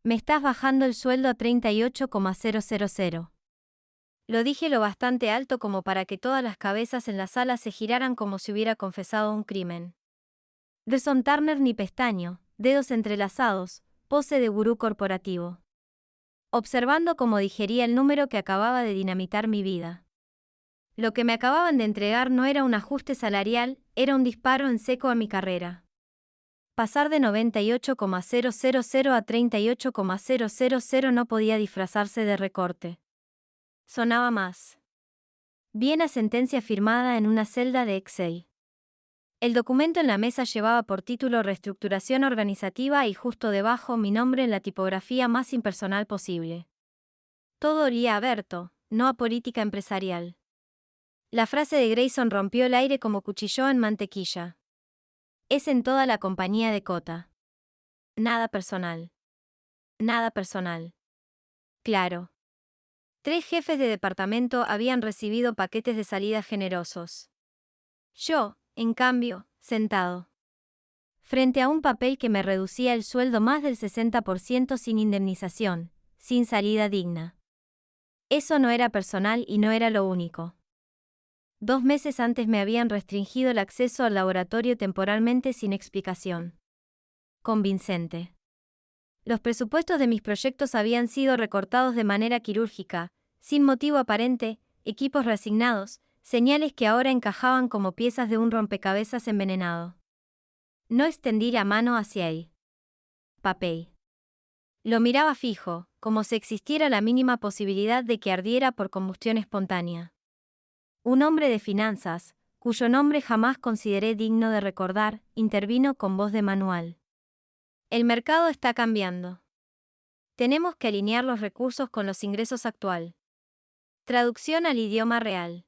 Me estás bajando el sueldo a 38,000. Lo dije lo bastante alto como para que todas las cabezas en la sala se giraran como si hubiera confesado un crimen. Grayson Turner ni pestaño, dedos entrelazados, pose de gurú corporativo. Observando cómo digería el número que acababa de dinamitar mi vida. Lo que me acababan de entregar no era un ajuste salarial, era un disparo en seco a mi carrera. Pasar de 98,000 a 38,000 no podía disfrazarse de recorte. Sonaba más bien a sentencia firmada en una celda de Excel. El documento en la mesa llevaba por título Reestructuración organizativa y justo debajo mi nombre en la tipografía más impersonal posible. Todo olía a Berto, no a política empresarial. La frase de Grayson rompió el aire como cuchilló en mantequilla. Es en toda la compañía de Cota. Nada personal. Nada personal. Claro. 3 jefes de departamento habían recibido paquetes de salida generosos. Yo, en cambio, sentado frente a un papel que me reducía el sueldo más del 60% sin indemnización, sin salida digna. Eso no era personal y no era lo único. 2 meses antes me habían restringido el acceso al laboratorio temporalmente sin explicación convincente. Los presupuestos de mis proyectos habían sido recortados de manera quirúrgica, sin motivo aparente, equipos reasignados, señales que ahora encajaban como piezas de un rompecabezas envenenado. No extendí la mano hacia él. Papel. Lo miraba fijo, como si existiera la mínima posibilidad de que ardiera por combustión espontánea. Un hombre de finanzas, cuyo nombre jamás consideré digno de recordar, intervino con voz de manual. El mercado está cambiando. Tenemos que alinear los recursos con los ingresos actual. Traducción al idioma real.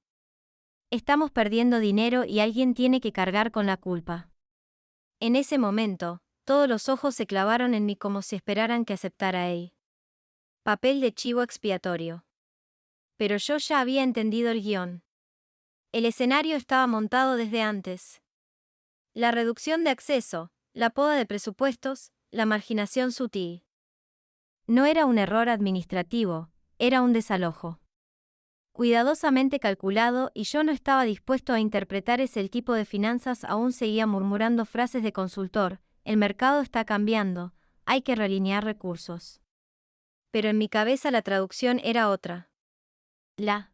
Estamos perdiendo dinero y alguien tiene que cargar con la culpa. En ese momento, todos los ojos se clavaron en mí como si esperaran que aceptara él. Papel de chivo expiatorio. Pero yo ya había entendido el guión. El escenario estaba montado desde antes. La reducción de acceso, la poda de presupuestos, la marginación sutil. No era un error administrativo, era un desalojo cuidadosamente calculado y yo no estaba dispuesto a interpretar ese tipo de finanzas. Aún seguía murmurando frases de consultor, el mercado está cambiando, hay que realinear recursos. Pero en mi cabeza la traducción era otra. La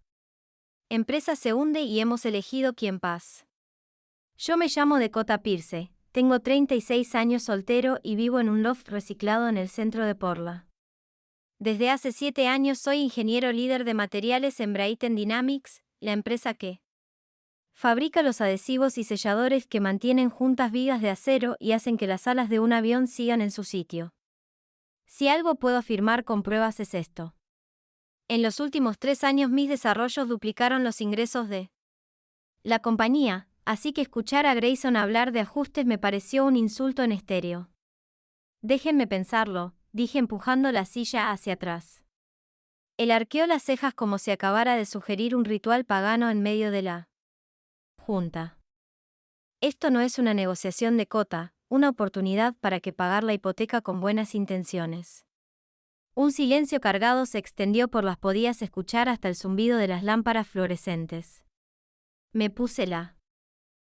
empresa se hunde y hemos elegido quién paz. Yo me llamo Dakota Pierce, tengo 36 años soltero y vivo en un loft reciclado en el centro de Portland. Desde hace 7 años soy ingeniero líder de materiales en Brighton Dynamics, la empresa que fabrica los adhesivos y selladores que mantienen juntas vigas de acero y hacen que las alas de un avión sigan en su sitio. Si algo puedo afirmar con pruebas es esto. En los últimos 3 años mis desarrollos duplicaron los ingresos de la compañía, así que escuchar a Grayson hablar de ajustes me pareció un insulto en estéreo. Déjenme pensarlo, dije empujando la silla hacia atrás. Él arqueó las cejas como si acabara de sugerir un ritual pagano en medio de la junta. Esto no es una negociación de cota, una oportunidad para que pagar la hipoteca con buenas intenciones. Un silencio cargado se extendió por las podías escuchar hasta el zumbido de las lámparas fluorescentes. Me puse la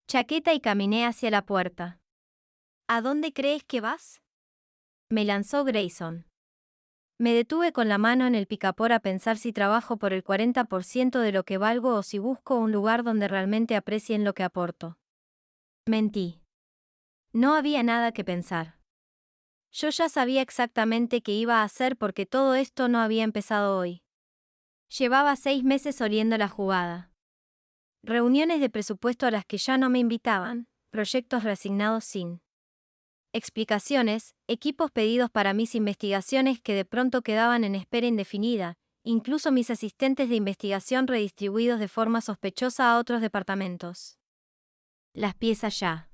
chaqueta y caminé hacia la puerta. ¿A dónde crees que vas?, me lanzó Grayson. Me detuve con la mano en el picapor a pensar si trabajo por el 40% de lo que valgo o si busco un lugar donde realmente aprecien lo que aporto. Mentí. No había nada que pensar. Yo ya sabía exactamente qué iba a hacer porque todo esto no había empezado hoy. Llevaba 6 meses oliendo la jugada. Reuniones de presupuesto a las que ya no me invitaban, proyectos reasignados sin explicaciones, equipos pedidos para mis investigaciones que de pronto quedaban en espera indefinida, incluso mis asistentes de investigación redistribuidos de forma sospechosa a otros departamentos. Las piezas ya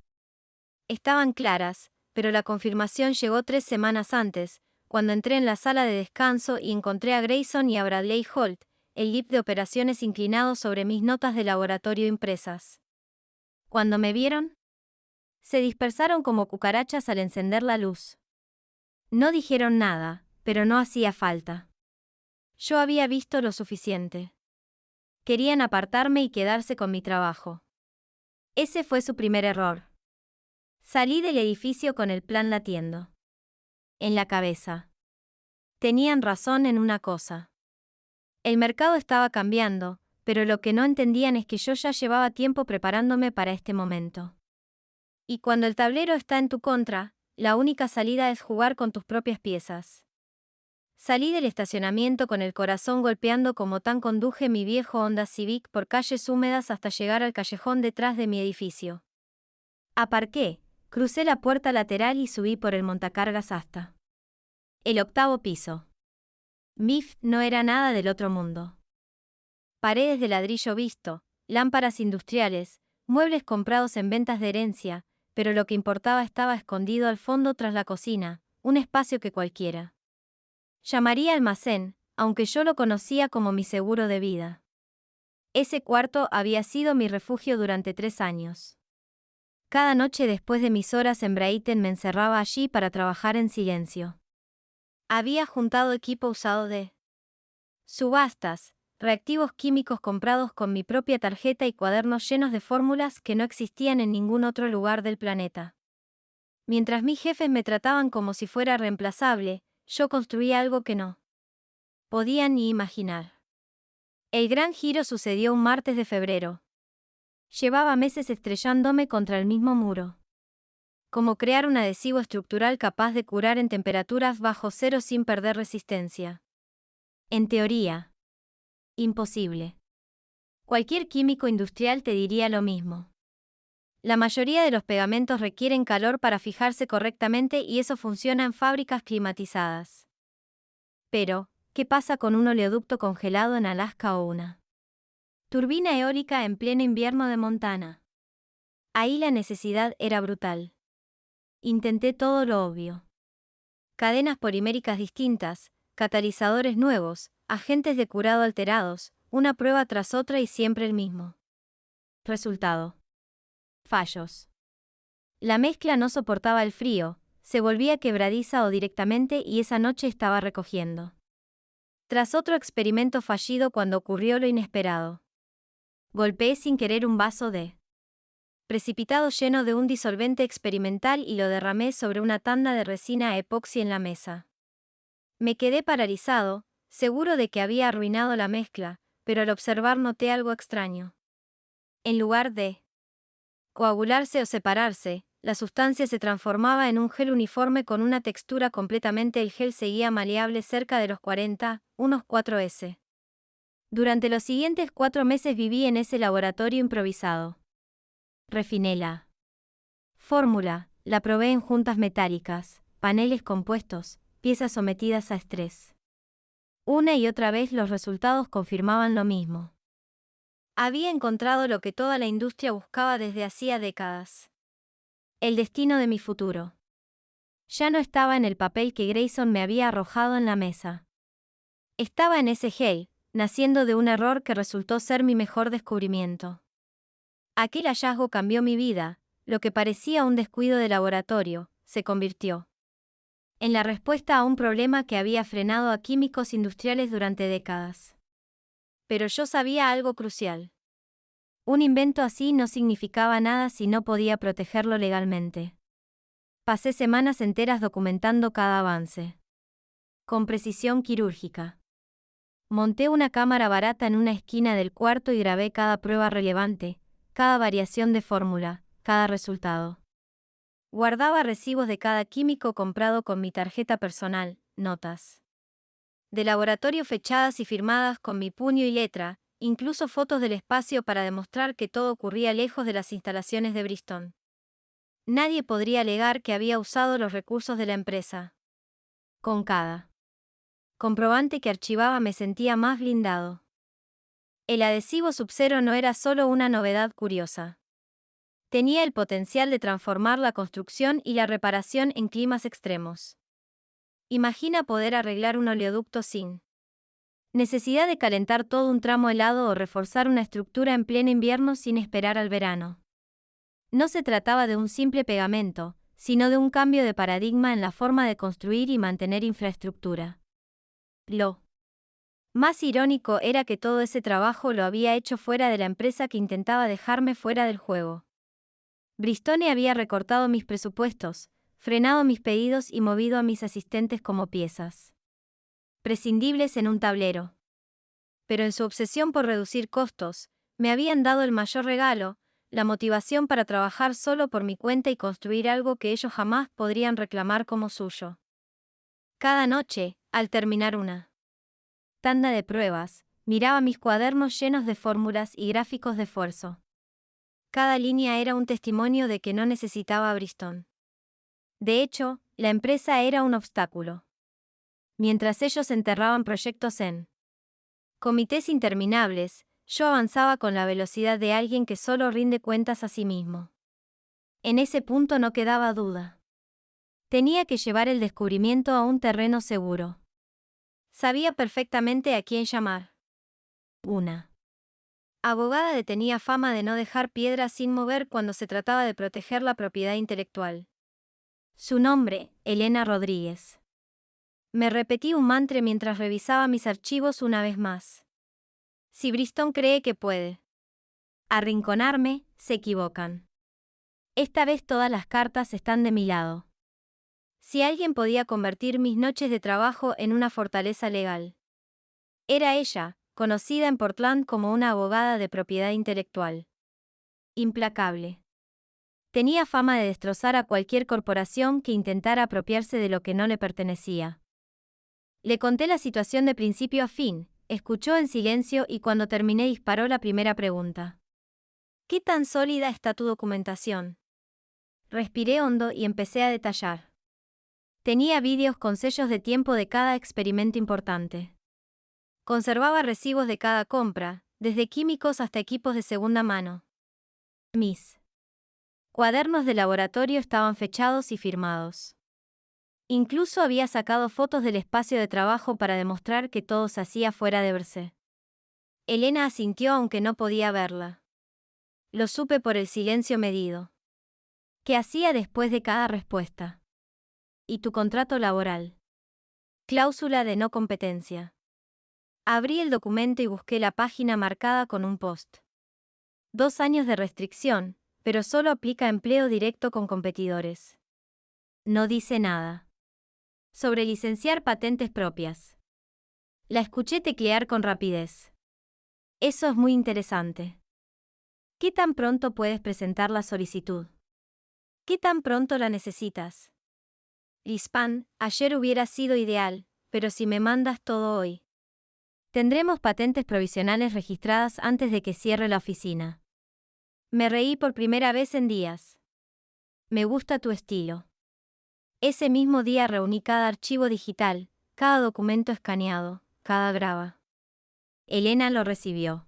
estaban claras, pero la confirmación llegó 3 semanas antes, cuando entré en la sala de descanso y encontré a Grayson y a Bradley Holt, el jeep de operaciones inclinado sobre mis notas de laboratorio impresas. Cuando me vieron, se dispersaron como cucarachas al encender la luz. No dijeron nada, pero no hacía falta. Yo había visto lo suficiente. Querían apartarme y quedarse con mi trabajo. Ese fue su primer error. Salí del edificio con el plan latiendo en la cabeza. Tenían razón en una cosa. El mercado estaba cambiando, pero lo que no entendían es que yo ya llevaba tiempo preparándome para este momento. Y cuando el tablero está en tu contra, la única salida es jugar con tus propias piezas. Salí del estacionamiento con el corazón golpeando como tan conduje mi viejo Honda Civic por calles húmedas hasta llegar al callejón detrás de mi edificio. Aparqué, crucé la puerta lateral y subí por el montacargas hasta el 8º piso. MIF no era nada del otro mundo. Paredes de ladrillo visto, lámparas industriales, muebles comprados en ventas de herencia, pero lo que importaba estaba escondido al fondo tras la cocina, un espacio que cualquiera llamaría almacén, aunque yo lo conocía como mi seguro de vida. Ese cuarto había sido mi refugio durante 3 años. Cada noche después de mis horas en Brighton me encerraba allí para trabajar en silencio. Había juntado equipo usado de subastas, reactivos químicos comprados con mi propia tarjeta y cuadernos llenos de fórmulas que no existían en ningún otro lugar del planeta. Mientras mis jefes me trataban como si fuera reemplazable, yo construía algo que no podían ni imaginar. El gran giro sucedió un martes de febrero. Llevaba meses estrellándome contra el mismo muro. Cómo crear un adhesivo estructural capaz de curar en temperaturas bajo cero sin perder resistencia. En teoría, imposible. Cualquier químico industrial te diría lo mismo. La mayoría de los pegamentos requieren calor para fijarse correctamente y eso funciona en fábricas climatizadas. Pero, ¿qué pasa con un oleoducto congelado en Alaska o una turbina eólica en pleno invierno de Montana? Ahí la necesidad era brutal. Intenté todo lo obvio. Cadenas poliméricas distintas, catalizadores nuevos, agentes de curado alterados, una prueba tras otra y siempre el mismo resultado. Fallos. La mezcla no soportaba el frío, se volvía quebradiza o directamente y esa noche estaba recogiendo. Tras otro experimento fallido cuando ocurrió lo inesperado. Golpeé sin querer un vaso de precipitado lleno de un disolvente experimental y lo derramé sobre una tanda de resina epoxi en la mesa. Me quedé paralizado, seguro de que había arruinado la mezcla, pero al observar noté algo extraño. En lugar de coagularse o separarse, la sustancia se transformaba en un gel uniforme con una textura completamente. El gel seguía maleable cerca de los 40, unos 4S. Durante los siguientes 4 meses viví en ese laboratorio improvisado. Refiné la fórmula, la probé en juntas metálicas, paneles compuestos, piezas sometidas a estrés. Una y otra vez los resultados confirmaban lo mismo. Había encontrado lo que toda la industria buscaba desde hacía décadas. El destino de mi futuro. Ya no estaba en el papel que Grayson me había arrojado en la mesa. Estaba en ese gel, naciendo de un error que resultó ser mi mejor descubrimiento. Aquel hallazgo cambió mi vida, lo que parecía un descuido de laboratorio, se convirtió en la respuesta a un problema que había frenado a químicos industriales durante décadas. Pero yo sabía algo crucial. Un invento así no significaba nada si no podía protegerlo legalmente. Pasé semanas enteras documentando cada avance. Con precisión quirúrgica. Monté una cámara barata en una esquina del cuarto y grabé cada prueba relevante, cada variación de fórmula, cada resultado. Guardaba recibos de cada químico comprado con mi tarjeta personal, notas de laboratorio fechadas y firmadas con mi puño y letra, incluso fotos del espacio para demostrar que todo ocurría lejos de las instalaciones de Bristol. Nadie podría alegar que había usado los recursos de la empresa. Con cada comprobante que archivaba me sentía más blindado. El adhesivo Sub-Zero no era solo una novedad curiosa. Tenía el potencial de transformar la construcción y la reparación en climas extremos. Imagina poder arreglar un oleoducto sin necesidad de calentar todo un tramo helado o reforzar una estructura en pleno invierno sin esperar al verano. No se trataba de un simple pegamento, sino de un cambio de paradigma en la forma de construir y mantener infraestructura. Lo más irónico era que todo ese trabajo lo había hecho fuera de la empresa que intentaba dejarme fuera del juego. Bristone había recortado mis presupuestos, frenado mis pedidos y movido a mis asistentes como piezas prescindibles en un tablero. Pero en su obsesión por reducir costos, me habían dado el mayor regalo, la motivación para trabajar solo por mi cuenta y construir algo que ellos jamás podrían reclamar como suyo. Cada noche, al terminar una tanda de pruebas, miraba mis cuadernos llenos de fórmulas y gráficos de esfuerzo. Cada línea era un testimonio de que no necesitaba a Bristone. De hecho, la empresa era un obstáculo. Mientras ellos enterraban proyectos en comités interminables, yo avanzaba con la velocidad de alguien que solo rinde cuentas a sí mismo. En ese punto no quedaba duda. Tenía que llevar el descubrimiento a un terreno seguro. Sabía perfectamente a quién llamar. Una abogada tenía fama de no dejar piedras sin mover cuando se trataba de proteger la propiedad intelectual. Su nombre, Elena Rodríguez. Me repetí un mantra mientras revisaba mis archivos una vez más. Si Bristone cree que puede arrinconarme, se equivocan. Esta vez todas las cartas están de mi lado. Si alguien podía convertir mis noches de trabajo en una fortaleza legal, era ella, conocida en Portland como una abogada de propiedad intelectual. Implacable. Tenía fama de destrozar a cualquier corporación que intentara apropiarse de lo que no le pertenecía. Le conté la situación de principio a fin, escuchó en silencio y cuando terminé disparó la primera pregunta. ¿Qué tan sólida está tu documentación? Respiré hondo y empecé a detallar. Tenía vídeos con sellos de tiempo de cada experimento importante. Conservaba recibos de cada compra, desde químicos hasta equipos de segunda mano. Mis cuadernos de laboratorio estaban fechados y firmados. Incluso había sacado fotos del espacio de trabajo para demostrar que todo se hacía fuera de verse. Elena asintió aunque no podía verla. Lo supe por el silencio medido. ¿Qué hacía después de cada respuesta? ¿Y tu contrato laboral? Cláusula de no competencia. Abrí el documento y busqué la página marcada con un post. 2 años de restricción, pero solo aplica a empleo directo con competidores. No dice nada sobre licenciar patentes propias. La escuché teclear con rapidez. Eso es muy interesante. ¿Qué tan pronto puedes presentar la solicitud? ¿Qué tan pronto la necesitas? Lispan, ayer hubiera sido ideal, pero si me mandas todo hoy. Tendremos patentes provisionales registradas antes de que cierre la oficina. Me reí por primera vez en días. Me gusta tu estilo. Ese mismo día reuní cada archivo digital, cada documento escaneado, cada grava. Elena lo recibió.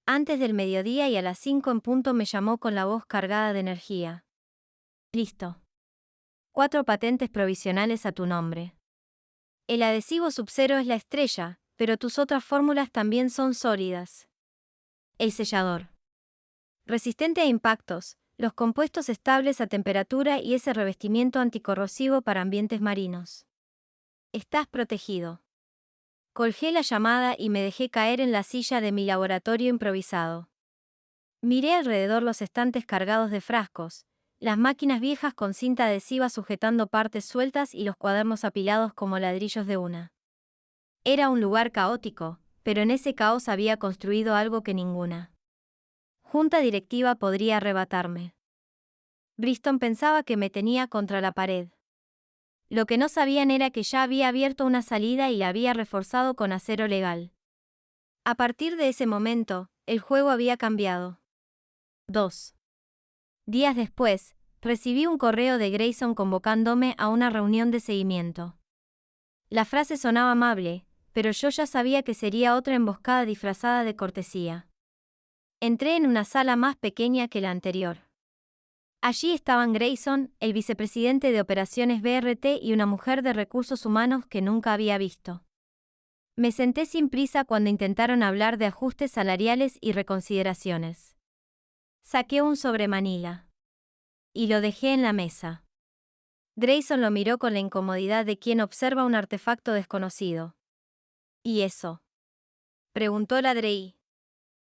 Antes del mediodía y a las 5 en punto me llamó con la voz cargada de energía. Listo. 4 patentes provisionales a tu nombre. El adhesivo Sub-Zero es la estrella, pero tus otras fórmulas también son sólidas. El sellador. Resistente a impactos, los compuestos estables a temperatura y ese revestimiento anticorrosivo para ambientes marinos. Estás protegido. Colgué la llamada y me dejé caer en la silla de mi laboratorio improvisado. Miré alrededor los estantes cargados de frascos, las máquinas viejas con cinta adhesiva sujetando partes sueltas y los cuadernos apilados como ladrillos de una. Era un lugar caótico, pero en ese caos había construido algo que ninguna junta directiva podría arrebatarme. Bristone pensaba que me tenía contra la pared. Lo que no sabían era que ya había abierto una salida y la había reforzado con acero legal. A partir de ese momento, el juego había cambiado. 2 días después, recibí un correo de Grayson convocándome a una reunión de seguimiento. La frase sonaba amable, pero yo ya sabía que sería otra emboscada disfrazada de cortesía. Entré en una sala más pequeña que la anterior. Allí estaban Grayson, el vicepresidente de operaciones BRT y una mujer de recursos humanos que nunca había visto. Me senté sin prisa cuando intentaron hablar de ajustes salariales y reconsideraciones. Saqué un sobre Manila y lo dejé en la mesa. Grayson lo miró con la incomodidad de quien observa un artefacto desconocido. ¿Y eso?, preguntó la Drey.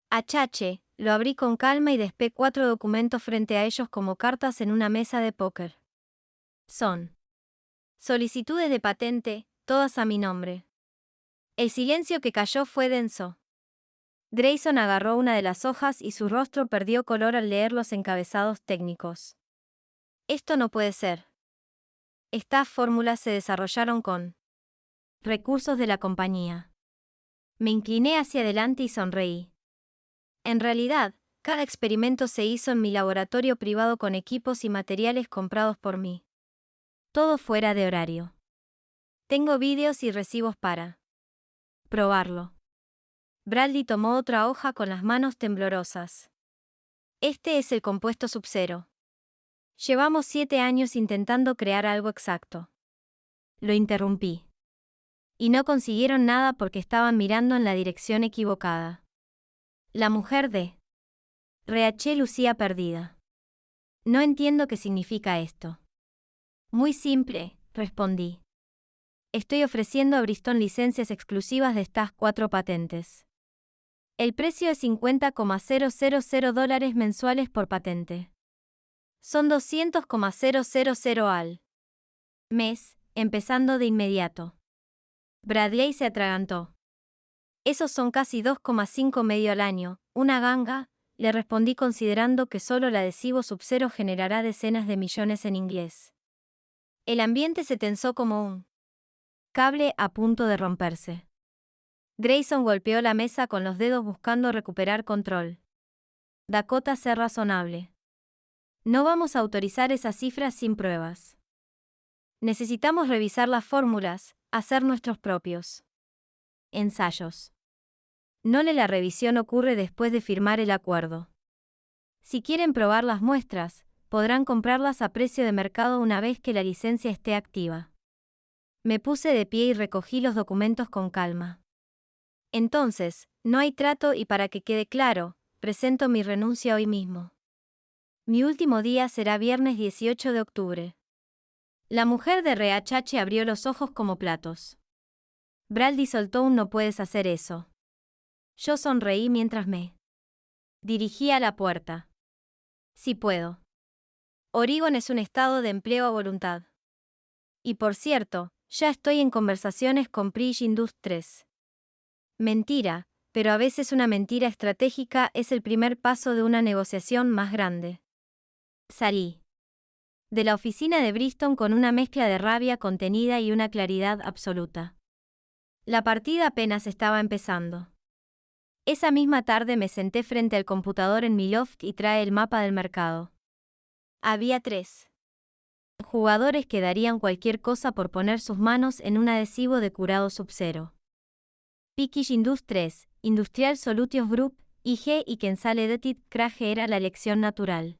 Achache, lo abrí con calma y despé 4 documentos frente a ellos como cartas en una mesa de póker. Son solicitudes de patente, todas a mi nombre. El silencio que cayó fue denso. Grayson agarró una de las hojas y su rostro perdió color al leer los encabezados técnicos. Esto no puede ser. Estas fórmulas se desarrollaron con recursos de la compañía. Me incliné hacia adelante y sonreí. En realidad, cada experimento se hizo en mi laboratorio privado con equipos y materiales comprados por mí. Todo fuera de horario. Tengo vídeos y recibos para probarlo. Bradley tomó otra hoja con las manos temblorosas. Este es el compuesto Sub-Zero. Llevamos 7 años intentando crear algo exacto. Lo interrumpí. Y no consiguieron nada porque estaban mirando en la dirección equivocada. La mujer de RH lucía perdida. No entiendo qué significa esto. Muy simple, respondí. Estoy ofreciendo a Bristol licencias exclusivas de estas 4 patentes. El precio es $50,000 mensuales por patente. Son $200,000 al mes, empezando de inmediato. Bradley se atragantó. Esos son casi 2,5 medio al año, una ganga, le respondí considerando que solo el adhesivo Sub-Zero generará decenas de millones en inglés. El ambiente se tensó como un cable a punto de romperse. Grayson golpeó la mesa con los dedos buscando recuperar control. Dakota, sé razonable. No vamos a autorizar esas cifras sin pruebas. Necesitamos revisar las fórmulas, hacer nuestros propios ensayos. La revisión ocurre después de firmar el acuerdo. Si quieren probar las muestras, podrán comprarlas a precio de mercado una vez que la licencia esté activa. Me puse de pie y recogí los documentos con calma. Entonces, no hay trato y para que quede claro, presento mi renuncia hoy mismo. Mi último día será viernes 18 de octubre. La mujer de RH abrió los ojos como platos. Bradley soltó un no puedes hacer eso. Yo sonreí mientras me dirigí a la puerta. Sí puedo. Oregon es un estado de empleo a voluntad. Y por cierto, ya estoy en conversaciones con Prige Industries. Mentira, pero a veces una mentira estratégica es el primer paso de una negociación más grande. Salí de la oficina de Bristol con una mezcla de rabia contenida y una claridad absoluta. La partida apenas estaba empezando. Esa misma tarde me senté frente al computador en mi loft y trae el mapa del mercado. Había 3 jugadores que darían cualquier cosa por poner sus manos en un adhesivo de curado Sub-Zero. Pikish Industries, Industrial Solutions Group, IG y Consolidated Crage era la elección natural.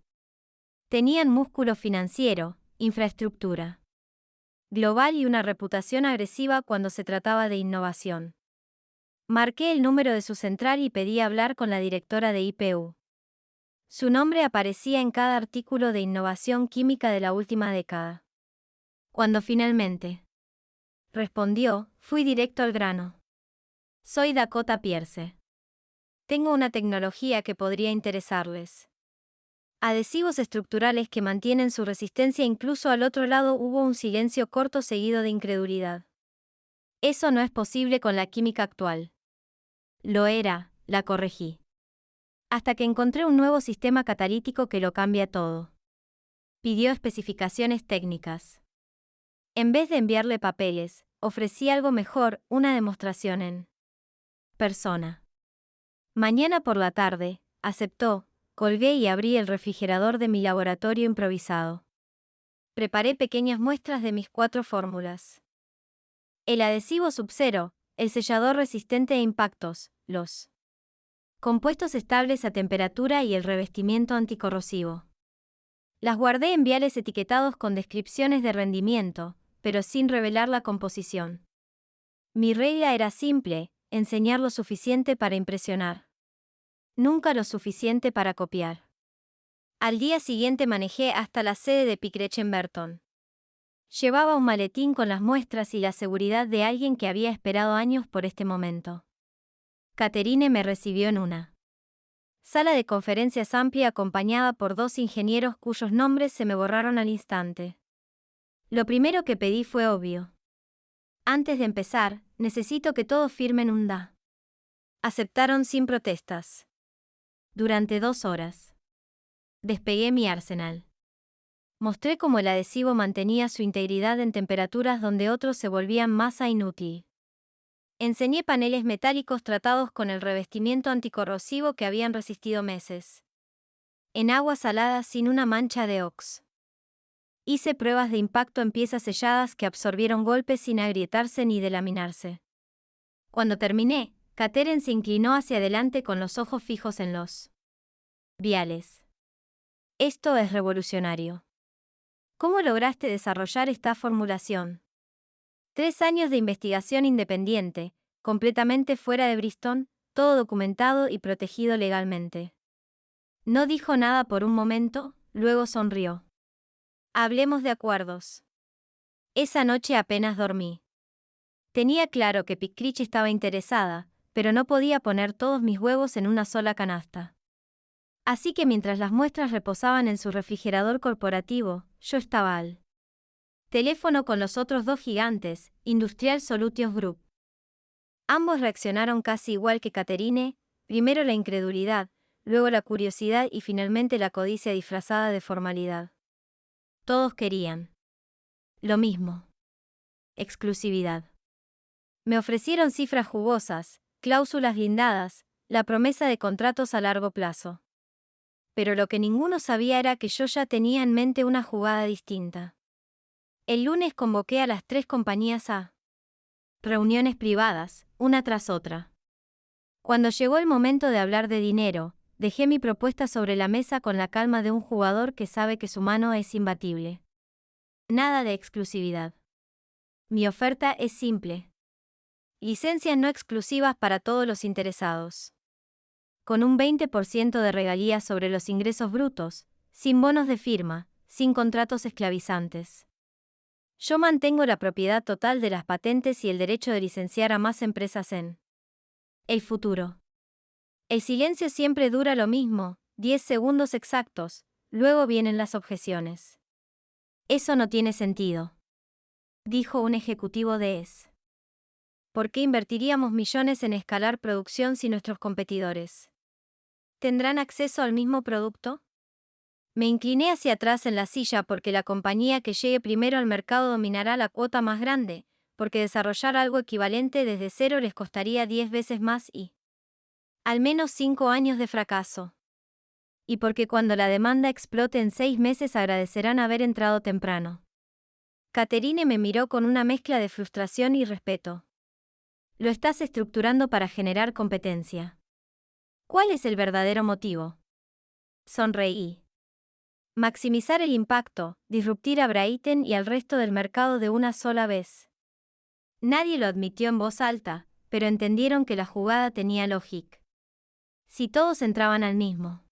Tenían músculo financiero, infraestructura global y una reputación agresiva cuando se trataba de innovación. Marqué el número de su central y pedí hablar con la directora de IPU. Su nombre aparecía en cada artículo de innovación química de la última década. Cuando finalmente respondió, fui directo al grano. Soy Dakota Pierce. Tengo una tecnología que podría interesarles. Adhesivos estructurales que mantienen su resistencia. Incluso al otro lado hubo un silencio corto seguido de incredulidad. Eso no es posible con la química actual. Lo era, la corregí. Hasta que encontré un nuevo sistema catalítico que lo cambia todo. Pidió especificaciones técnicas. En vez de enviarle papeles, ofrecí algo mejor, una demostración en persona. Mañana por la tarde, aceptó. Colgué y abrí el refrigerador de mi laboratorio improvisado. Preparé pequeñas muestras de mis 4 fórmulas. El adhesivo Sub-Zero, el sellador resistente a impactos, los compuestos estables a temperatura y el revestimiento anticorrosivo. Las guardé en viales etiquetados con descripciones de rendimiento, pero sin revelar la composición. Mi regla era simple, enseñar lo suficiente para impresionar. Nunca lo suficiente para copiar. Al día siguiente manejé hasta la sede de Pickrechen Berton. Llevaba un maletín con las muestras y la seguridad de alguien que había esperado años por este momento. Catherine me recibió en una sala de conferencias amplia acompañada por 2 ingenieros cuyos nombres se me borraron al instante. Lo primero que pedí fue obvio. Antes de empezar, necesito que todos firmen un DA. Aceptaron sin protestas. Durante 2 horas. Despegué mi arsenal. Mostré cómo el adhesivo mantenía su integridad en temperaturas donde otros se volvían masa inútil. Enseñé paneles metálicos tratados con el revestimiento anticorrosivo que habían resistido meses. En agua salada sin una mancha de ox. Hice pruebas de impacto en piezas selladas que absorbieron golpes sin agrietarse ni delaminarse. Cuando terminé, Catherine se inclinó hacia adelante con los ojos fijos en los viales. Esto es revolucionario. ¿Cómo lograste desarrollar esta formulación? 3 años de investigación independiente, completamente fuera de Bristol, todo documentado y protegido legalmente. No dijo nada por un momento, luego sonrió. Hablemos de acuerdos. Esa noche apenas dormí. Tenía claro que Picrich estaba interesada, pero no podía poner todos mis huevos en una sola canasta. Así que mientras las muestras reposaban en su refrigerador corporativo, yo estaba al teléfono con los otros 2 gigantes, Industrial Solutions Group. Ambos reaccionaron casi igual que Catherine, primero la incredulidad, luego la curiosidad y finalmente la codicia disfrazada de formalidad. Todos querían lo mismo. Exclusividad. Me ofrecieron cifras jugosas, cláusulas blindadas, la promesa de contratos a largo plazo. Pero lo que ninguno sabía era que yo ya tenía en mente una jugada distinta. El lunes convoqué a las 3 compañías a reuniones privadas, una tras otra. Cuando llegó el momento de hablar de dinero, dejé mi propuesta sobre la mesa con la calma de un jugador que sabe que su mano es imbatible. Nada de exclusividad. Mi oferta es simple. Licencias no exclusivas para todos los interesados. Con un 20% de regalías sobre los ingresos brutos, sin bonos de firma, sin contratos esclavizantes. Yo mantengo la propiedad total de las patentes y el derecho de licenciar a más empresas en el futuro. El silencio siempre dura lo mismo, 10 segundos exactos, luego vienen las objeciones. Eso no tiene sentido, dijo un ejecutivo de ES. ¿Por qué invertiríamos millones en escalar producción si nuestros competidores tendrán acceso al mismo producto? Me incliné hacia atrás en la silla porque la compañía que llegue primero al mercado dominará la cuota más grande, porque desarrollar algo equivalente desde cero les costaría 10 veces más y al menos 5 años de fracaso. Y porque cuando la demanda explote en 6 meses agradecerán haber entrado temprano. Catherine me miró con una mezcla de frustración y respeto. Lo estás estructurando para generar competencia. ¿Cuál es el verdadero motivo? Sonreí. Maximizar el impacto, disruptir a Brayton y al resto del mercado de una sola vez. Nadie lo admitió en voz alta, pero entendieron que la jugada tenía lógica. Si todos entraban al mismo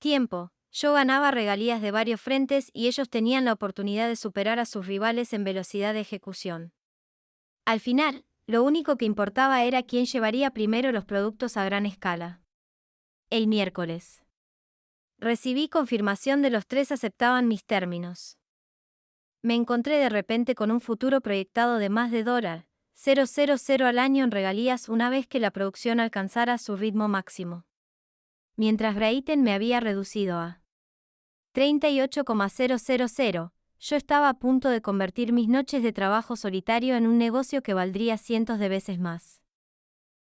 tiempo, yo ganaba regalías de varios frentes y ellos tenían la oportunidad de superar a sus rivales en velocidad de ejecución. Al final, lo único que importaba era quién llevaría primero los productos a gran escala. El miércoles. Recibí confirmación de los 3 aceptaban mis términos. Me encontré de repente con un futuro proyectado de más de $0,000 al año en regalías una vez que la producción alcanzara su ritmo máximo. Mientras Brayton me había reducido a 38,000, yo estaba a punto de convertir mis noches de trabajo solitario en un negocio que valdría cientos de veces más.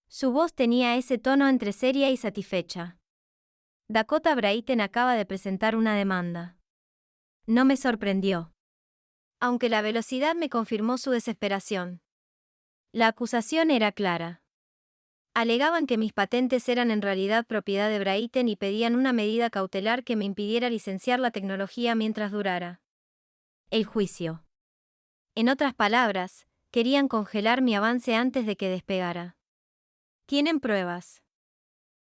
Su voz tenía ese tono entre seria y satisfecha. Dakota Brayton acaba de presentar una demanda. No me sorprendió, aunque la velocidad me confirmó su desesperación. La acusación era clara. Alegaban que mis patentes eran en realidad propiedad de Brayton y pedían una medida cautelar que me impidiera licenciar la tecnología mientras durara el juicio. En otras palabras, querían congelar mi avance antes de que despegara. ¿Tienen pruebas?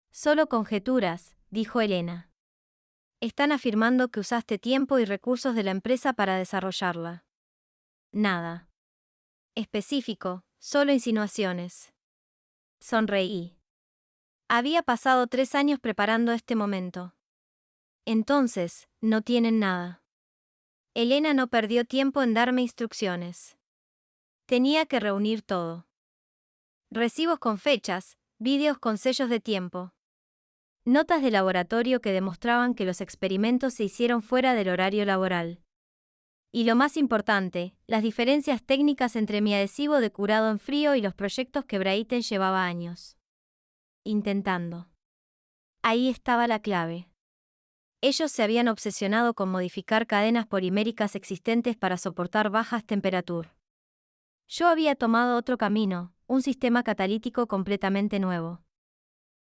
Solo conjeturas, dijo Elena. Están afirmando que usaste tiempo y recursos de la empresa para desarrollarla. Nada específico, solo insinuaciones. Sonreí. Había pasado 3 años preparando este momento. Entonces, no tienen nada. Elena no perdió tiempo en darme instrucciones. Tenía que reunir todo. Recibos con fechas, vídeos con sellos de tiempo. Notas de laboratorio que demostraban que los experimentos se hicieron fuera del horario laboral. Y lo más importante, las diferencias técnicas entre mi adhesivo de curado en frío y los proyectos que Brayton llevaba años intentando. Ahí estaba la clave. Ellos se habían obsesionado con modificar cadenas poliméricas existentes para soportar bajas temperaturas. Yo había tomado otro camino, un sistema catalítico completamente nuevo.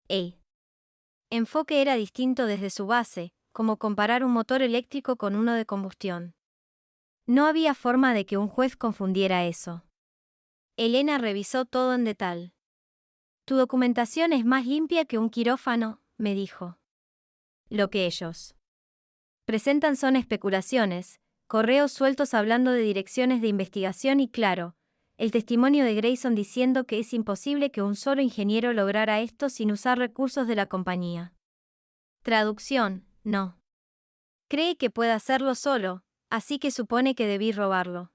El enfoque era distinto desde su base, como comparar un motor eléctrico con uno de combustión. No había forma de que un juez confundiera eso. Elena revisó todo en detalle. Tu documentación es más limpia que un quirófano, me dijo. Lo que ellos presentan son especulaciones, correos sueltos hablando de direcciones de investigación y claro, el testimonio de Grayson diciendo que es imposible que un solo ingeniero lograra esto sin usar recursos de la compañía. Traducción, no. Cree que puede hacerlo solo, así que supone que debí robarlo.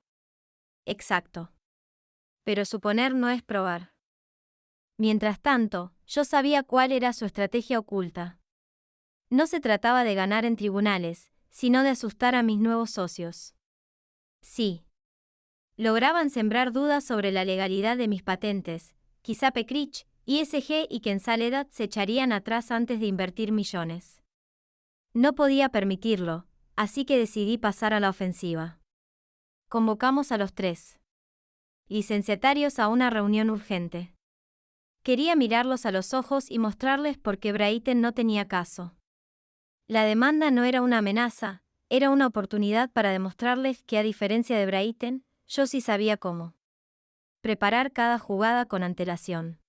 Exacto. Pero suponer no es probar. Mientras tanto, yo sabía cuál era su estrategia oculta. No se trataba de ganar en tribunales, sino de asustar a mis nuevos socios. Sí. Lograban sembrar dudas sobre la legalidad de mis patentes, quizá Pekrich, ISG y Kensaledat se echarían atrás antes de invertir millones. No podía permitirlo, así que decidí pasar a la ofensiva. Convocamos a los 3 licenciatarios a una reunión urgente. Quería mirarlos a los ojos y mostrarles por qué Brayton no tenía caso. La demanda no era una amenaza, era una oportunidad para demostrarles que a diferencia de Brayton, yo sí sabía cómo preparar cada jugada con antelación.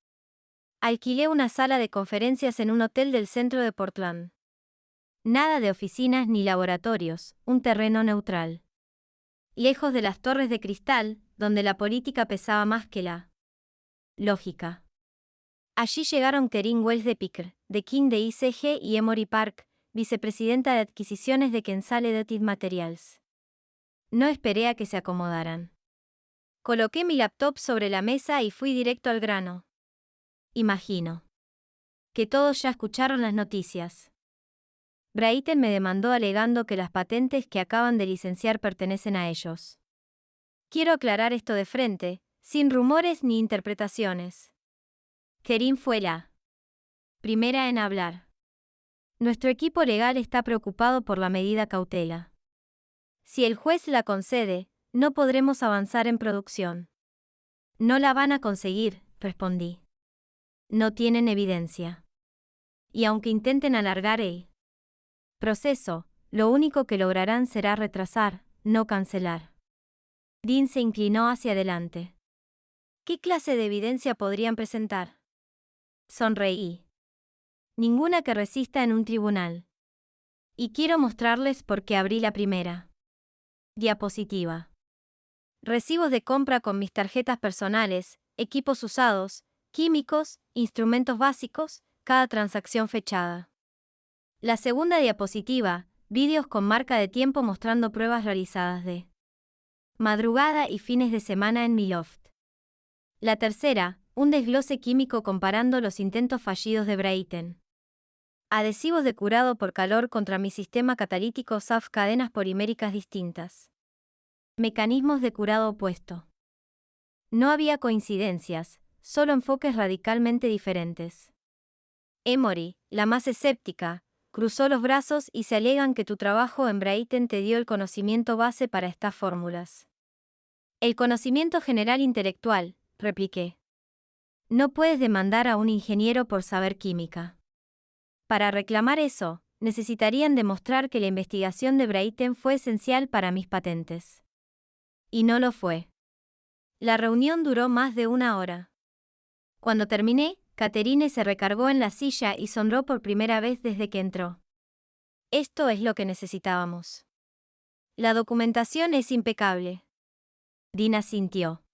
Alquilé una sala de conferencias en un hotel del centro de Portland. Nada de oficinas ni laboratorios, un terreno neutral. Lejos de las torres de cristal, donde la política pesaba más que la lógica. Allí llegaron Kerin Wells de Picker, de King de ICG y Emory Park, vicepresidenta de adquisiciones de Kensaledat Materials. No esperé a que se acomodaran. Coloqué mi laptop sobre la mesa y fui directo al grano. Imagino que todos ya escucharon las noticias. Brayton me demandó alegando que las patentes que acaban de licenciar pertenecen a ellos. Quiero aclarar esto de frente, sin rumores ni interpretaciones. Kerin fue la primera en hablar. Nuestro equipo legal está preocupado por la medida cautela. Si el juez la concede, no podremos avanzar en producción. No la van a conseguir, respondí. No tienen evidencia. Y aunque intenten alargar el proceso, lo único que lograrán será retrasar, no cancelar. Dean se inclinó hacia adelante. ¿Qué clase de evidencia podrían presentar? Sonreí. Ninguna que resista en un tribunal. Y quiero mostrarles por qué abrí la primera diapositiva. Recibos de compra con mis tarjetas personales, equipos usados, químicos, instrumentos básicos, cada transacción fechada. La segunda diapositiva, vídeos con marca de tiempo mostrando pruebas realizadas de madrugada y fines de semana en mi loft. La tercera, un desglose químico comparando los intentos fallidos de Brayton. Adhesivos de curado por calor contra mi sistema catalítico SAF cadenas poliméricas distintas. Mecanismos de curado opuesto. No había coincidencias, solo enfoques radicalmente diferentes. Emory, la más escéptica, cruzó los brazos y se alegan que tu trabajo en Brayton te dio el conocimiento base para estas fórmulas. El conocimiento general intelectual, repliqué. No puedes demandar a un ingeniero por saber química. Para reclamar eso, necesitarían demostrar que la investigación de Brayton fue esencial para mis patentes. Y no lo fue. La reunión duró más de 1 hora. Cuando terminé, Catherine se recargó en la silla y sonrió por primera vez desde que entró. Esto es lo que necesitábamos. La documentación es impecable. Dina sintió.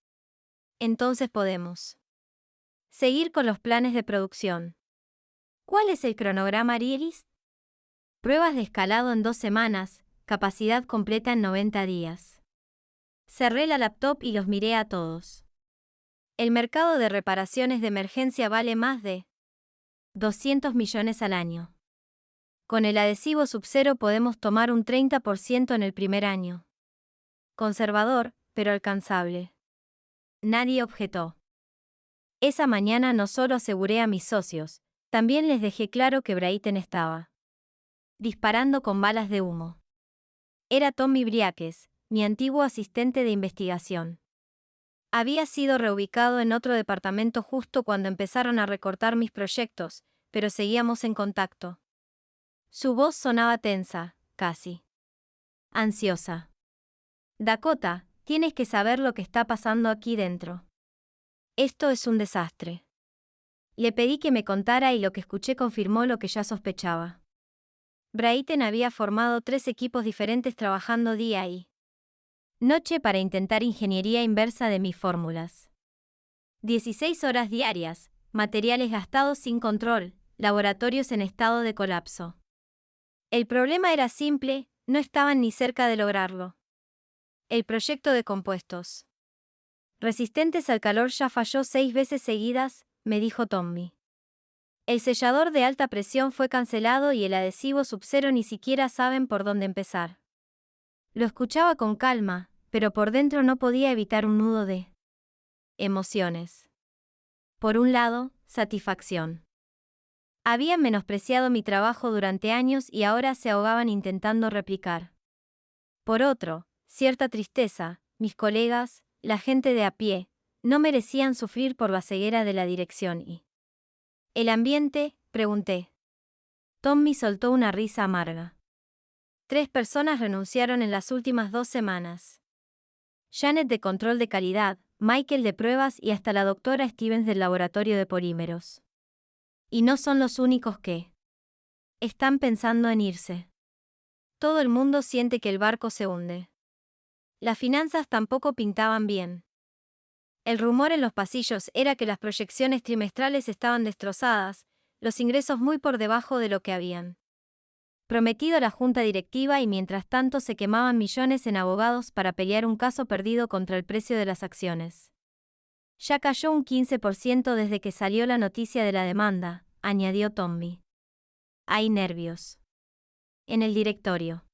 Entonces podemos seguir con los planes de producción. ¿Cuál es el cronograma, Iris? Pruebas de escalado en 2 semanas, capacidad completa en 90 días. Cerré la laptop y los miré a todos. El mercado de reparaciones de emergencia vale más de 200 millones al año. Con el adhesivo Sub-Zero podemos tomar un 30% en el primer año. Conservador, pero alcanzable. Nadie objetó. Esa mañana no solo aseguré a mis socios, también les dejé claro que Brayton estaba disparando con balas de humo. Era Tommy Briakes, mi antiguo asistente de investigación. Había sido reubicado en otro departamento justo cuando empezaron a recortar mis proyectos, pero seguíamos en contacto. Su voz sonaba tensa, casi ansiosa. Dakota, tienes que saber lo que está pasando aquí dentro. Esto es un desastre. Le pedí que me contara y lo que escuché confirmó lo que ya sospechaba. Brayton había formado 3 equipos diferentes trabajando día y noche para intentar ingeniería inversa de mis fórmulas. 16 horas diarias, materiales gastados sin control, laboratorios en estado de colapso. El problema era simple, no estaban ni cerca de lograrlo. El proyecto de compuestos resistentes al calor ya falló 6 veces seguidas, me dijo Tommy. El sellador de alta presión fue cancelado y el adhesivo Sub-Zero ni siquiera saben por dónde empezar. Lo escuchaba con calma, pero por dentro no podía evitar un nudo de emociones. Por un lado, satisfacción. Habían menospreciado mi trabajo durante años y ahora se ahogaban intentando replicar. Por otro, cierta tristeza, mis colegas, la gente de a pie, no merecían sufrir por la ceguera de la dirección y ¿el ambiente?, pregunté. Tommy soltó una risa amarga. 3 personas renunciaron en las últimas 2 semanas. Janet de control de calidad, Michael de pruebas y hasta la doctora Stevens del laboratorio de polímeros. Y no son los únicos que están pensando en irse. Todo el mundo siente que el barco se hunde. Las finanzas tampoco pintaban bien. El rumor en los pasillos era que las proyecciones trimestrales estaban destrozadas, los ingresos muy por debajo de lo que habían prometido la junta directiva y mientras tanto se quemaban millones en abogados para pelear un caso perdido contra el precio de las acciones. Ya cayó un 15% desde que salió la noticia de la demanda, añadió Tommy. Hay nervios en el directorio.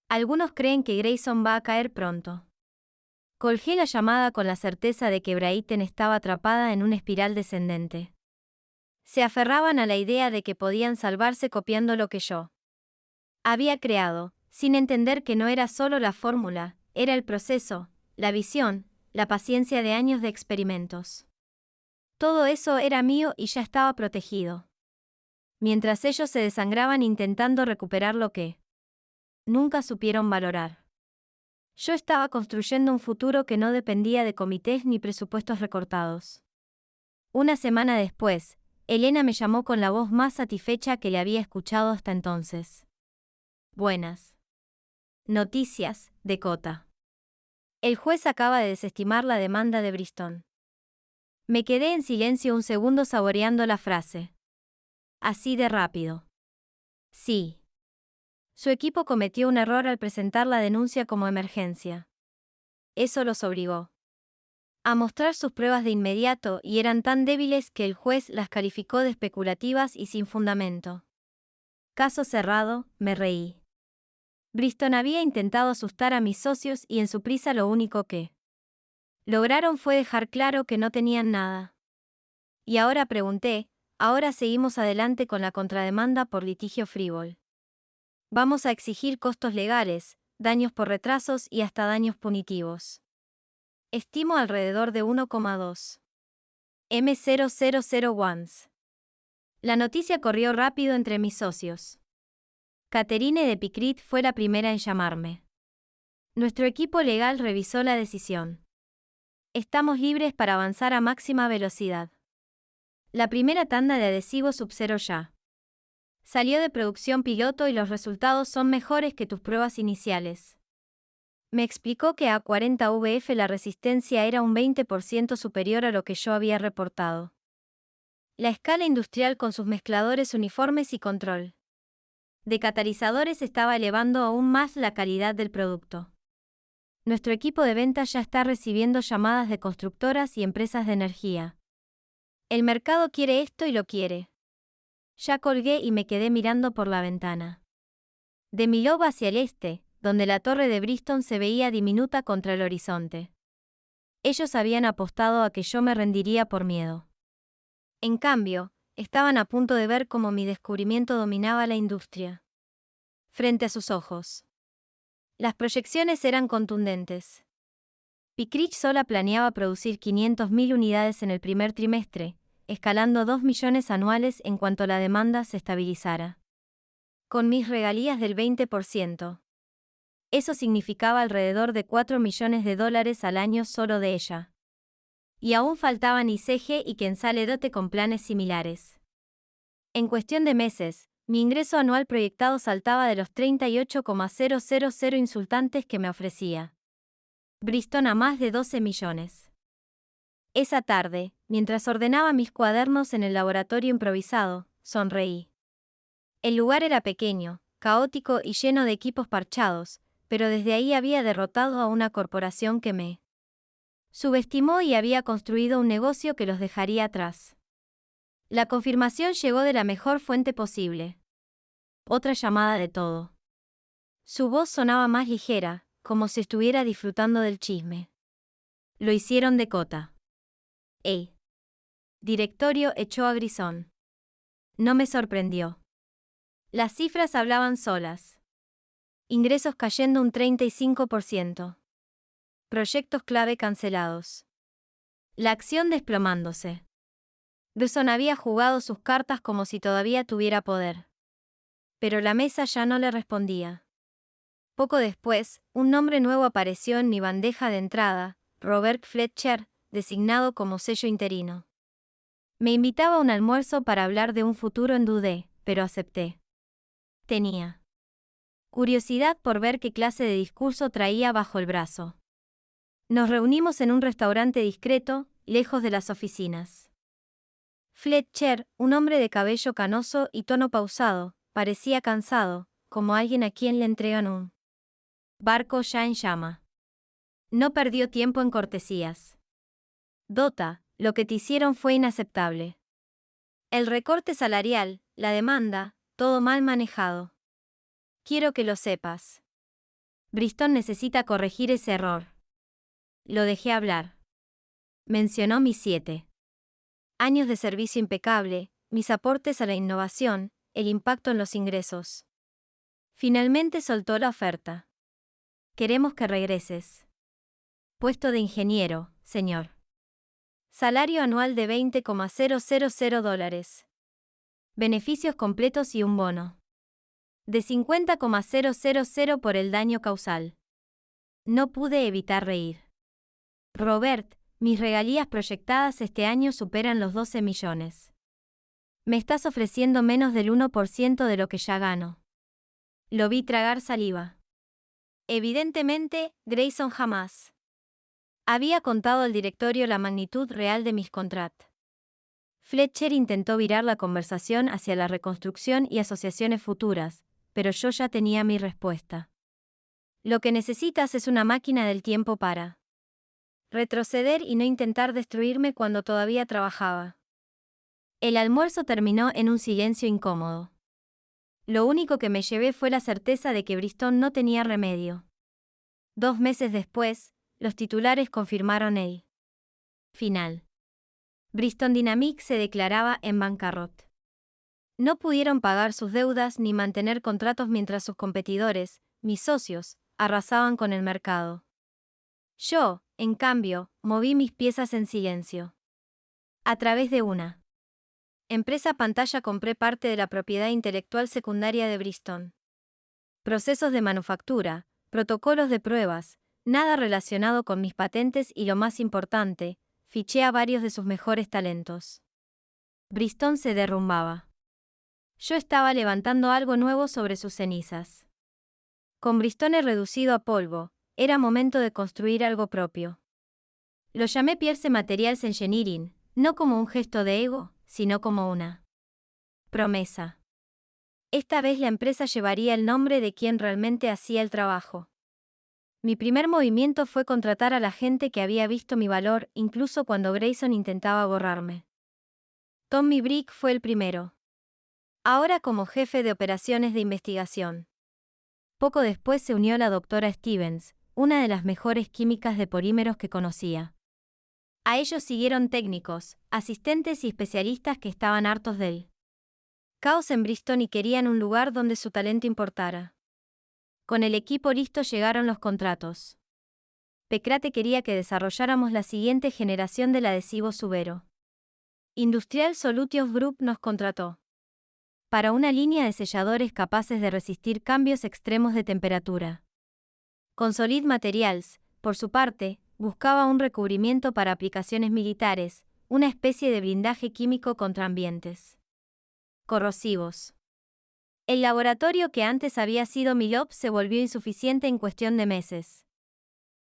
Algunos creen que Grayson va a caer pronto. Colgué la llamada con la certeza de que Brayton estaba atrapada en una espiral descendente. Se aferraban a la idea de que podían salvarse copiando lo que yo había creado, sin entender que no era solo la fórmula, era el proceso, la visión, la paciencia de años de experimentos. Todo eso era mío y ya estaba protegido. Mientras ellos se desangraban intentando recuperar lo que nunca supieron valorar. Yo estaba construyendo un futuro que no dependía de comités ni presupuestos recortados. Una semana después, Elena me llamó con la voz más satisfecha que le había escuchado hasta entonces. Buenas noticias, Dakota. El juez acaba de desestimar la demanda de Bristol. Me quedé en silencio un segundo saboreando la frase. Así de rápido. Sí. Su equipo cometió un error al presentar la denuncia como emergencia. Eso los obligó a mostrar sus pruebas de inmediato y eran tan débiles que el juez las calificó de especulativas y sin fundamento. Caso cerrado, me reí. Bristol había intentado asustar a mis socios y en su prisa lo único que lograron fue dejar claro que no tenían nada. Y ahora pregunté, ahora seguimos adelante con la contrademanda por litigio frívolo. Vamos a exigir costos legales, daños por retrasos y hasta daños punitivos. Estimo alrededor de 1,2 M000 La noticia corrió rápido entre mis socios. Catherine de Picrit fue la primera en llamarme. Nuestro equipo legal revisó la decisión. Estamos libres para avanzar a máxima velocidad. La primera tanda de adhesivo Sub-Zero ya salió de producción piloto y los resultados son mejores que tus pruebas iniciales. Me explicó que a 40 VF la resistencia era un 20% superior a lo que yo había reportado. La escala industrial con sus mezcladores uniformes y control de catalizadores estaba elevando aún más la calidad del producto. Nuestro equipo de ventas ya está recibiendo llamadas de constructoras y empresas de energía. El mercado quiere esto y lo quiere. Ya colgué y me quedé mirando por la ventana. De mi loba hacia el este, donde la torre de Bristol se veía diminuta contra el horizonte. Ellos habían apostado a que yo me rendiría por miedo. En cambio, estaban a punto de ver cómo mi descubrimiento dominaba la industria. Frente a sus ojos. Las proyecciones eran contundentes. Picrich sola planeaba producir 500.000 unidades en el primer trimestre, escalando 2 millones anuales en cuanto la demanda se estabilizara. Con mis regalías del 20%. Eso significaba alrededor de $4 millones al año solo de ella. Y aún faltaban ICG y Kensale-Dote con planes similares. En cuestión de meses, mi ingreso anual proyectado saltaba de los 38,000 insultantes que me ofrecía Bristol a más de 12 millones. Esa tarde, mientras ordenaba mis cuadernos en el laboratorio improvisado, sonreí. El lugar era pequeño, caótico y lleno de equipos parchados, pero desde ahí había derrotado a una corporación que me subestimó y había construido un negocio que los dejaría atrás. La confirmación llegó de la mejor fuente posible. Otra llamada de todo. Su voz sonaba más ligera, como si estuviera disfrutando del chisme. Lo hicieron de cota. Directorio echó a Grisón. No me sorprendió. Las cifras hablaban solas. Ingresos cayendo un 35%. Proyectos clave cancelados. La acción desplomándose. Grisón había jugado sus cartas como si todavía tuviera poder. Pero la mesa ya no le respondía. Poco después, un nombre nuevo apareció en mi bandeja de entrada, Robert Fletcher, designado como sello interino. Me invitaba a un almuerzo para hablar de un futuro en Dudé, pero acepté. Tenía curiosidad por ver qué clase de discurso traía bajo el brazo. Nos reunimos en un restaurante discreto, lejos de las oficinas. Fletcher, un hombre de cabello canoso y tono pausado, parecía cansado, como alguien a quien le entregan un barco ya en llama. No perdió tiempo en cortesías. Dota, lo que te hicieron fue inaceptable. El recorte salarial, la demanda, todo mal manejado. Quiero que lo sepas. Bristol necesita corregir ese error. Lo dejé hablar. Mencionó mis 7 años de servicio impecable, mis aportes a la innovación, el impacto en los ingresos. Finalmente soltó la oferta. Queremos que regreses. Puesto de ingeniero, señor. Salario anual de $20,000. Beneficios completos y un bono de 50,000 por el daño causal. No pude evitar reír. Robert, mis regalías proyectadas este año superan los 12 millones. Me estás ofreciendo menos del 1% de lo que ya gano. Lo vi tragar saliva. Evidentemente, Grayson jamás había contado al directorio la magnitud real de mis contratos. Fletcher intentó virar la conversación hacia la reconstrucción y asociaciones futuras, pero yo ya tenía mi respuesta. Lo que necesitas es una máquina del tiempo para retroceder y no intentar destruirme cuando todavía trabajaba. El almuerzo terminó en un silencio incómodo. Lo único que me llevé fue la certeza de que Bristol no tenía remedio. 2 meses después, los titulares confirmaron el final. Bristol Dynamics se declaraba en bancarrota. No pudieron pagar sus deudas ni mantener contratos mientras sus competidores, mis socios, arrasaban con el mercado. Yo, en cambio, moví mis piezas en silencio. A través de una empresa pantalla compré parte de la propiedad intelectual secundaria de Bristol. Procesos de manufactura, protocolos de pruebas, nada relacionado con mis patentes y lo más importante, fiché a varios de sus mejores talentos. Bristol se derrumbaba. Yo estaba levantando algo nuevo sobre sus cenizas. Con Bristol reducido a polvo, era momento de construir algo propio. Lo llamé Pierce Materials Engineering, no como un gesto de ego, sino como una promesa. Esta vez la empresa llevaría el nombre de quien realmente hacía el trabajo. Mi primer movimiento fue contratar a la gente que había visto mi valor, incluso cuando Grayson intentaba borrarme. Tommy Brick fue el primero. Ahora como jefe de operaciones de investigación. Poco después se unió la doctora Stevens, una de las mejores químicas de polímeros que conocía. A ellos siguieron técnicos, asistentes y especialistas que estaban hartos de él. Caos en Bristol y querían un lugar donde su talento importara. Con el equipo listo llegaron los contratos. Pecrate quería que desarrolláramos la siguiente generación del adhesivo Subero. Industrial Solutions Group nos contrató para una línea de selladores capaces de resistir cambios extremos de temperatura. Consolid Materials, por su parte, buscaba un recubrimiento para aplicaciones militares, una especie de blindaje químico contra ambientes corrosivos. El laboratorio que antes había sido Milop se volvió insuficiente en cuestión de meses.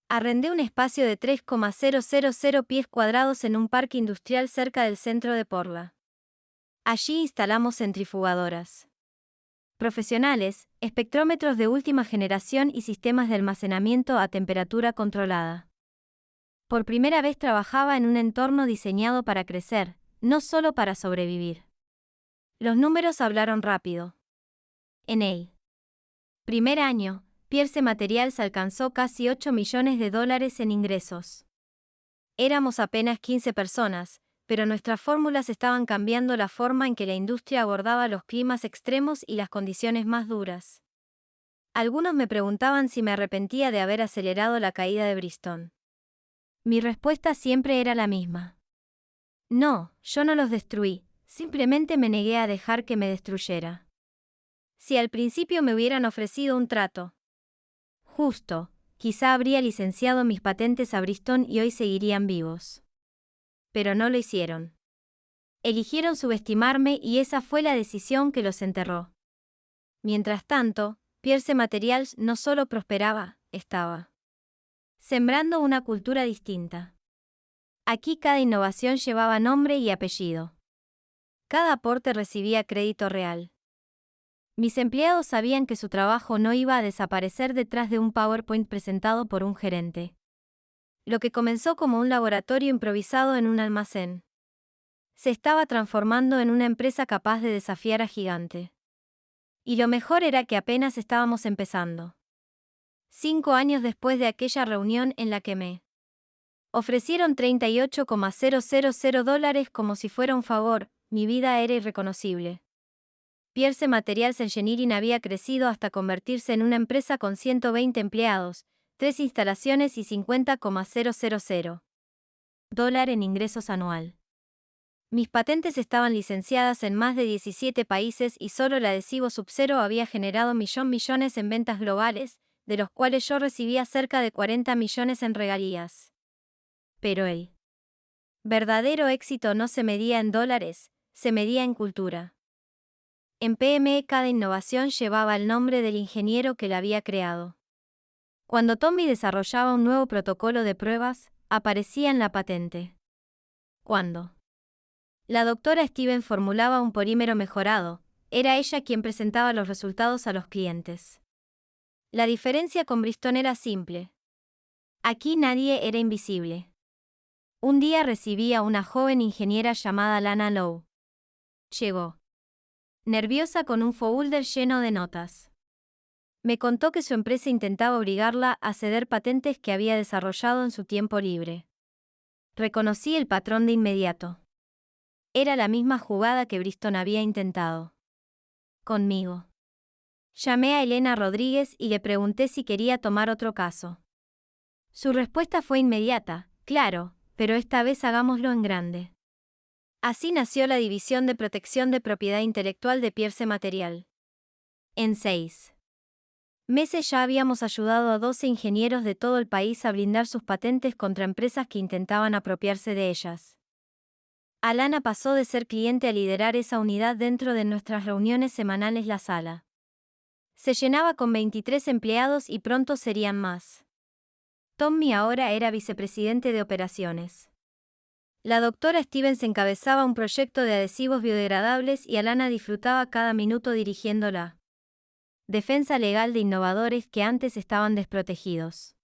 Arrendé un espacio de 3,000 pies cuadrados en un parque industrial cerca del centro de Portland. Allí instalamos centrifugadoras profesionales, espectrómetros de última generación y sistemas de almacenamiento a temperatura controlada. Por primera vez trabajaba en un entorno diseñado para crecer, no solo para sobrevivir. Los números hablaron rápido. En el primer año, Pierce Materials alcanzó casi $8 millones en ingresos. Éramos apenas 15 personas, pero nuestras fórmulas estaban cambiando la forma en que la industria abordaba los climas extremos y las condiciones más duras. Algunos me preguntaban si me arrepentía de haber acelerado la caída de Bristol. Mi respuesta siempre era la misma. No, yo no los destruí, simplemente me negué a dejar que me destruyera. Si al principio me hubieran ofrecido un trato justo, quizá habría licenciado mis patentes a Bristol y hoy seguirían vivos. Pero no lo hicieron. Eligieron subestimarme y esa fue la decisión que los enterró. Mientras tanto, Pierce Materials no solo prosperaba, estaba sembrando una cultura distinta. Aquí cada innovación llevaba nombre y apellido. Cada aporte recibía crédito real. Mis empleados sabían que su trabajo no iba a desaparecer detrás de un PowerPoint presentado por un gerente. Lo que comenzó como un laboratorio improvisado en un almacén se estaba transformando en una empresa capaz de desafiar a gigante. Y lo mejor era que apenas estábamos empezando. 5 años después de aquella reunión en la que me ofrecieron $38,000 como si fuera un favor, mi vida era irreconocible. Pierce Materials Engineering había crecido hasta convertirse en una empresa con 120 empleados, 3 instalaciones y $50,000 en ingresos anual. Mis patentes estaban licenciadas en más de 17 países y solo el adhesivo Sub-Zero había generado millones en ventas globales, de los cuales yo recibía cerca de 40 millones en regalías. Pero el verdadero éxito no se medía en dólares, se medía en cultura. En PME cada innovación llevaba el nombre del ingeniero que la había creado. Cuando Tommy desarrollaba un nuevo protocolo de pruebas, aparecía en la patente. Cuando la doctora Steven formulaba un polímero mejorado, era ella quien presentaba los resultados a los clientes. La diferencia con Bristol era simple. Aquí nadie era invisible. Un día recibí a una joven ingeniera llamada Lana Lowe. Llegó nerviosa con un folder lleno de notas. Me contó que su empresa intentaba obligarla a ceder patentes que había desarrollado en su tiempo libre. Reconocí el patrón de inmediato. Era la misma jugada que Bristol había intentado conmigo. Llamé a Elena Rodríguez y le pregunté si quería tomar otro caso. Su respuesta fue inmediata: claro, pero esta vez hagámoslo en grande. Así nació la División de Protección de Propiedad Intelectual de Pierce Material. En 6 meses ya habíamos ayudado a 12 ingenieros de todo el país a blindar sus patentes contra empresas que intentaban apropiarse de ellas. Alana pasó de ser cliente a liderar esa unidad dentro de nuestras reuniones semanales. La sala se llenaba con 23 empleados y pronto serían más. Tommy ahora era vicepresidente de operaciones. La doctora Stevens encabezaba un proyecto de adhesivos biodegradables y Alana disfrutaba cada minuto dirigiendo la defensa legal de innovadores que antes estaban desprotegidos.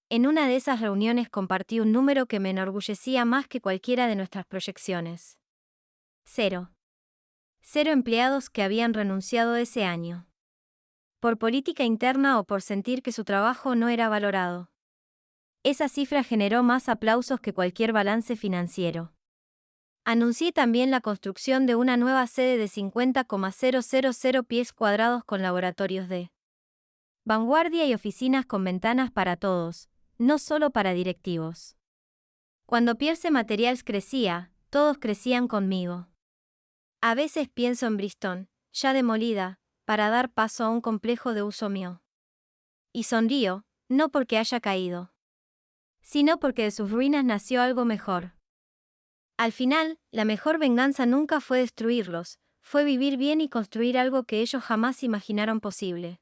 En una de esas reuniones compartí un número que me enorgullecía más que cualquiera de nuestras proyecciones. 0. 0 empleados que habían renunciado ese año. Por política interna o por sentir que su trabajo no era valorado. Esa cifra generó más aplausos que cualquier balance financiero. Anuncié también la construcción de una nueva sede de 50,000 pies cuadrados con laboratorios de vanguardia y oficinas con ventanas para todos, no solo para directivos. Cuando Pierce Materials crecía, todos crecían conmigo. A veces pienso en Bristol, ya demolida, para dar paso a un complejo de uso mío. Y sonrío, no porque haya caído, sino porque de sus ruinas nació algo mejor. Al final, la mejor venganza nunca fue destruirlos, fue vivir bien y construir algo que ellos jamás imaginaron posible.